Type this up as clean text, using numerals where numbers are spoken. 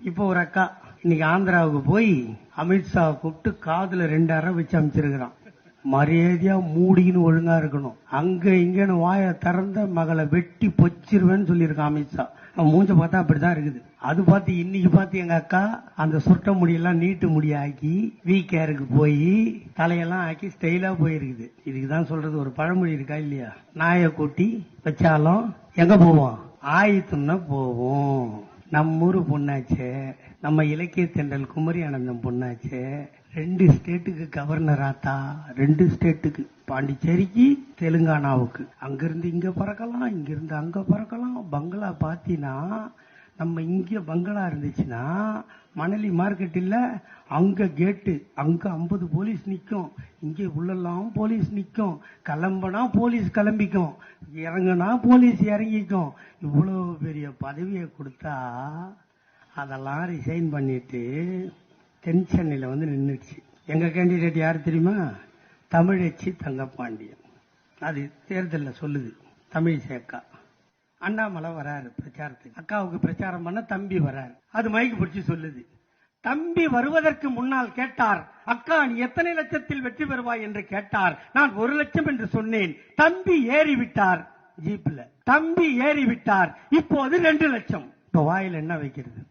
இப்போ ஒரு அக்கா இன்னைக்கு ஆந்திராவுக்கு போய் அமித்ஷா கூப்பிட்டு காதுல 2 அறை வச்சு அமைச்சிருக்கிறான். மரியாதையா மூடின்னு ஒழுங்கா இருக்கணும். அங்க இங்கன்னு வாய திறந்த மகளை வெட்டி பொச்சிருவேன்னு சொல்லியிருக்கான் அமித்ஷா. அவன் மூஞ்ச பார்த்தா அப்படிதான் இருக்குது. அது பார்த்து இன்னைக்கு பார்த்து எங்க அக்கா அந்த சுட்ட முடியெல்லாம் நீட்டு முடி ஆக்கி வீக்கேருக்கு போய் தலையெல்லாம் ஆக்கி ஸ்டைலா போயிருக்குது. இதுக்குதான் சொல்றது, ஒரு பழமொழி இருக்கா இல்லையா, நாயை கூட்டி வச்சாலும் எங்க போவோம், ஆயத்துன்னா போவோம். நம்ம ஊரு பொண்ணாச்சே, நம்ம இலக்கிய தென்றல் குமரி ஆனந்தம் பொண்ணாச்சே, 2 ஸ்டேட்டுக்கு கவர்னர் ஆத்தா, 2 ஸ்டேட்டுக்கு, பாண்டிச்சேரிக்கு தெலுங்கானாவுக்கு. அங்கிருந்து இங்க பறக்கலாம், இங்கிருந்து அங்க பறக்கலாம். பங்களா பாத்தீங்கன்னா நம்ம இங்க பங்களா இருந்துச்சுன்னா மணலி மார்க்கெட் இல்ல, அங்க கேட்டு, அங்க 50 போலீஸ் நிக்கும், இங்க உள்ளெல்லாம் போலீஸ் நிக்கும். கிளம்பனா போலீஸ் கிளம்பிக்கும், இறங்குனா போலீஸ் இறங்கிக்கும். இவ்வளவு பெரிய பதவியை கொடுத்தா அதெல்லாம் ரிசைன் பண்ணிட்டு தென் சென்னையில வந்து நின்றுச்சு. எங்க கேண்டிடேட் யாரு தெரியுமா, தமிழச்சி தங்கப்பாண்டியன். அது தேர்தலில் சொல்லுது தமிழிசை அக்கா. அண்ணாமலை வராரு பிரச்சாரத்துக்கு, அக்காவுக்கு பிரச்சாரம் பண்ண தம்பி வராரு. அது மைக்கு பிடிச்சி சொல்லுது. தம்பி வருவதற்கு முன்னால் கேட்டார், அக்கா நீ எத்தனை லட்சத்தில் வெற்றி பெறுவாய் என்று கேட்டார். நான் 1 லட்சம் என்று சொன்னேன். தம்பி ஏறிவிட்டார் ஜீப்ல, தம்பி ஏறிவிட்டார். இப்போது 2 லட்சம். இப்ப வாயில் என்ன வைக்கிறது?